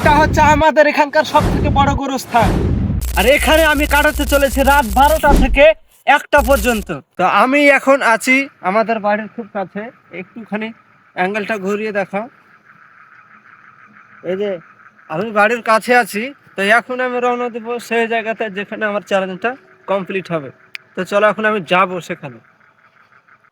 এটা হচ্ছে আমাদের এখানকার সব থেকে বড় গোরস্থান, আর এখানে আমি কাটাতে চলেছি রাত 12টা থেকে 1টা পর্যন্ত। তো আমি এখন আছি আমাদের বাড়ির খুব কাছে, একটুখানি অ্যাঙ্গেলটা ঘুরিয়ে দেখাও। এই যে আমি বাড়ির কাছে আছি, তো এখন আমি রওনা দেবো সেই জায়গাতে যেখানে আমার চ্যালেঞ্জটা কমপ্লিট হবে। তো চলো এখন আমি যাব সেখানে।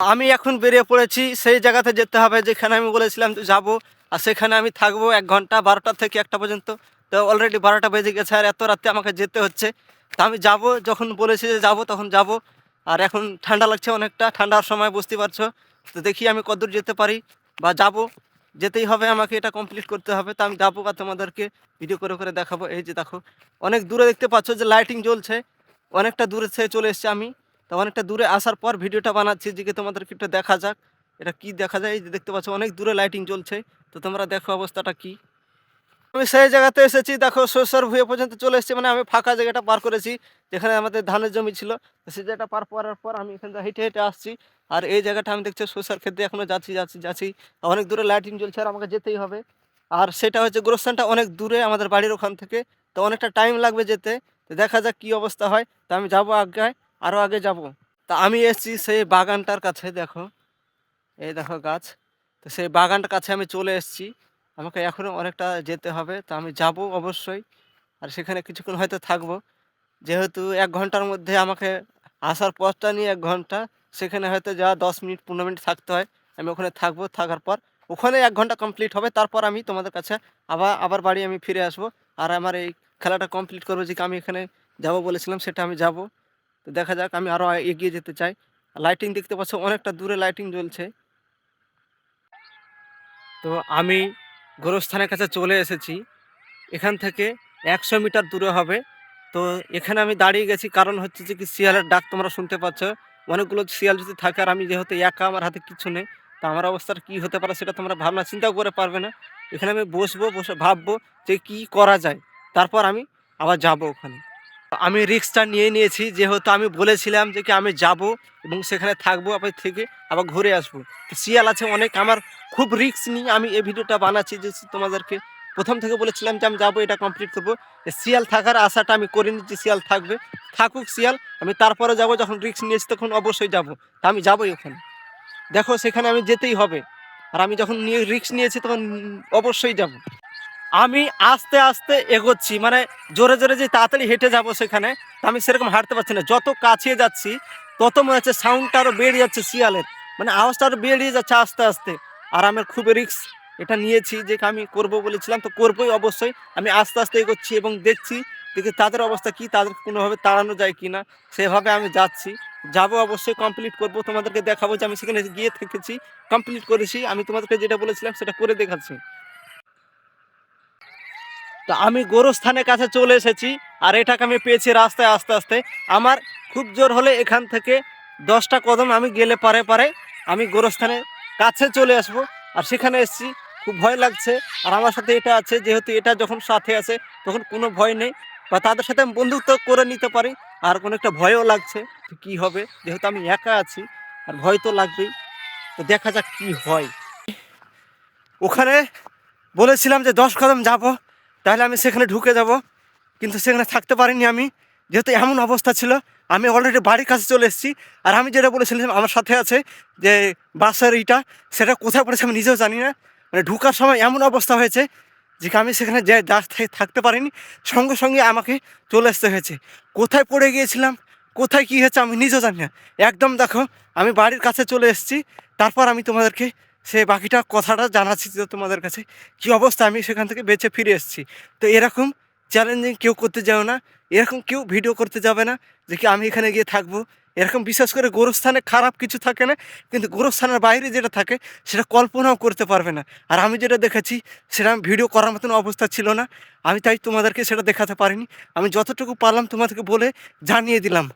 আমি এখন বেরিয়ে পড়েছি, সেই জায়গাতে যেতে হবে যেখানে আমি বলেছিলাম যাব, আর সেখানে আমি থাকবো 1 ঘন্টা, 12টা থেকে 1টা পর্যন্ত। তো অলরেডি 12টা বেজে গেছে, আর এত রাতে আমাকে যেতে হচ্ছে। তো আমি যাব, যখন বলেছি যে যাব তখন যাব। আর এখন ঠান্ডা লাগছে অনেকটা, ঠান্ডার সময় বুঝতে পারছো। তো দেখি আমি কতদূর যেতে পারি, বা যাব, যেতেই হবে আমাকে, এটা কমপ্লিট করতে হবে। তো আমি যাবো আর তোমাদেরকে ভিডিও করে করে দেখাবো। এই যে দেখো অনেক দূরে দেখতে পাচ্ছ যে লাইটিং জ্বলছে, অনেকটা দূরে থেকে চলে এসেছি আমি। তো অনেকটা দূরে আসার পর ভিডিওটা বানাচ্ছি, যে তোমাদেরকে একটু দেখা যাক এটা কি দেখা যায়। এই যে দেখতে পাচ্ছ অনেক দূরে লাইটিং জ্বলছে, তো তোমরা দেখো অবস্থাটা কি। আমি সেই জায়গাতে এসেছি, দেখো সরষের ভুঁয়ে পর্যন্ত চলে এসেছি, মানে আমি ফাঁকা জায়গাটা পার করেছি যেখানে আমাদের ধানের জমি ছিল। তো সেই জায়গাটা পার করার পর আমি এখান থেকে হেঁটে হেঁটে আসছি। আর এই জায়গাটা আমি দেখছি সরষের ক্ষেত্রে এখনো যাচ্ছি। অনেক দূরে লাইটিং জ্বলছে, আর আমাকে যেতেই হবে। আর সেটা হচ্ছে গোরস্থানটা অনেক দূরে আমাদের বাড়ির ওখান থেকে, তো অনেকটা টাইম লাগবে যেতে। তো দেখা যাক কি অবস্থা হয়। তো আমি যাবো আগে, আরও আগে যাব। তা আমি এসেছি সেই বাগানটার কাছে, দেখো এই দেখো গাছ। তো সেই বাগানটার কাছে আমি চলে এসেছি, আমাকে এখনও অনেকটা যেতে হবে। তো আমি যাব অবশ্যই, আর সেখানে কিছুক্ষণ হয়তো থাকবো, যেহেতু 1 ঘন্টার মধ্যে আমাকে আসার পথটা নিয়ে 1 ঘন্টা, সেখানে হয়তো যা 10 মিনিট 15 মিনিট থাকতে হয়। আমি ওখানে থাকবো, থাকার পর ওখানে 1 ঘন্টা কমপ্লিট হবে, তারপর আমি তোমাদের কাছে আবার বাড়ি আমি ফিরে আসবো। আর আমার এই খেলাটা কমপ্লিট করবো, যে আমি এখানে যাব বলেছিলাম সেটা আমি যাব। তো দেখা যাক, আমি আরও এগিয়ে যেতে চাই। লাইটিং দেখতে পাচ্ছ অনেকটা দূরে লাইটিং জ্বলছে। তো আমি গোরস্থানের কাছে চলে এসেছি, এখান থেকে 100 মিটার দূরে হবে। তো এখানে আমি দাঁড়িয়ে গেছি, কারণ হচ্ছে যে কি শিয়ালের ডাক তোমরা শুনতে পাচ্ছ। অনেকগুলো শিয়াল যদি থাকে, আর আমি যেহেতু একা, আমার হাতে কিছু নেই, তো আমার অবস্থাটা কী হতে পারে সেটা তোমরা ভাবনা চিন্তাও করে পারবে না। এখানে আমি বসে ভাববো যে কি করা যায়, তারপর আমি আবার যাব ওখানে। আমি রিস্কটা নিয়ে নিয়েছি, যেহেতু আমি বলেছিলাম যে কি আমি যাব এবং সেখানে থাকবো, আবার থেকে আবার ঘুরে আসবো। তো শিয়াল আছে অনেক, আমার খুব রিস্ক নিয়ে আমি এই ভিডিওটা বানাচ্ছি, যে তোমাদেরকে প্রথম থেকে বলেছিলাম যে আমি যাবো, এটা কমপ্লিট করবো। শিয়াল থাকার আশাটা আমি করিনি যে শিয়াল থাকবে, থাকুক শিয়াল, আমি তারপরে যাব। যখন রিস্ক নিয়েছি তখন অবশ্যই যাব। তা আমি যাবোই ওখানে, দেখো সেখানে আমি যেতেই হবে। আর আমি যখন রিস্ক নিয়েছি তখন অবশ্যই যাব। আমি আস্তে আস্তে এগোচ্ছি, মানে জোরে জোরে যে তাড়াতাড়ি হেঁটে যাব সেখানে, তা আমি সেরকম হাঁটতে পারছি না। যত কাছে যাচ্ছি তত মনে হচ্ছে সাউন্ডটা আরও বেড়ে যাচ্ছে শিয়ালের, মানে আওয়াজটা আরও বেরিয়ে যাচ্ছে আস্তে আস্তে। আর আমার খুব রিস্ক এটা নিয়েছি, যে আমি করব বলেছিলাম, তো করবোই অবশ্যই। আমি আস্তে আস্তে এগোচ্ছি এবং দেখছি দেখি তাদের অবস্থা কি, তাদের কোনোভাবে তাড়ানো যায় কি না, সেভাবে আমি যাচ্ছি। যাব অবশ্যই, কমপ্লিট করব, তোমাদেরকে দেখাবো যে আমি সেখানে গিয়ে থেকেছি, কমপ্লিট করেছি। আমি তোমাদেরকে যেটা বলেছিলাম সেটা করে দেখাচ্ছি। তো আমি গোরস্থানের কাছে চলে এসেছি, আর এটাকে আমি পেয়েছি রাস্তায় আস্তে আস্তে। আমার খুব জোর হলে এখান থেকে 10টা কদম আমি গেলে পারে আমি গোরস্থানের কাছে চলে আসব। আর সেখানে এসেছি, খুব ভয় লাগছে। আর আমার সাথে এটা আছে, যেহেতু এটা যখন সাথে আছে তখন কোনো ভয় নেই, বা তাদের সাথে আমি বন্ধুত্ব করে নিতে পারি। আর কোনো একটা ভয়ও লাগছে, কি হবে, যেহেতু আমি একা আছি, আর ভয় তো লাগবেই। তো দেখা যাক কি হয়। ওখানে বলেছিলাম যে 10 কদম যাব, তাহলে আমি সেখানে ঢুকে যাব, কিন্তু সেখানে থাকতে পারিনি আমি, যেহেতু এমন অবস্থা ছিল। আমি অলরেডি বাড়ির কাছে চলে এসেছি, আর আমি যেটা বলেছিলাম আমার সাথে আছে যে বাসের ইটা, সেটা কোথায় পড়েছে আমি নিজেও জানি না। মানে ঢুকার সময় এমন অবস্থা হয়েছে যে আমি সেখানে যে থাকতে পারিনি, সঙ্গে সঙ্গে আমাকে চলে আসতে হয়েছে। কোথায় পড়ে গিয়েছিলাম, কোথায় কী হয়েছে আমি নিজেও জানি না। একদম দেখো আমি বাড়ির কাছে চলে এসেছি, তারপর আমি তোমাদেরকে সে বাকিটা কথাটা জানাচ্ছি যে তোমাদের কাছে কী অবস্থা, আমি সেখান থেকে বেঁচে ফিরে এসেছি। তো এরকম চ্যালেঞ্জিং কেউ করতে যাও না, এরকম কেউ ভিডিও করতে যাবে না যে কি আমি এখানে গিয়ে থাকবো। এরকম বিশেষ করে গোরস্থানে খারাপ কিছু থাকে না, কিন্তু গোরস্থানের বাইরে যেটা থাকে সেটা কল্পনাও করতে পারবে না। আর আমি যেটা দেখেছি সেটা আমি ভিডিও করার মতন অবস্থা ছিল না, আমি তাই তোমাদেরকে সেটা দেখাতে পারিনি। আমি যতটুকু পারলাম তোমাদেরকে বলে জানিয়ে দিলাম।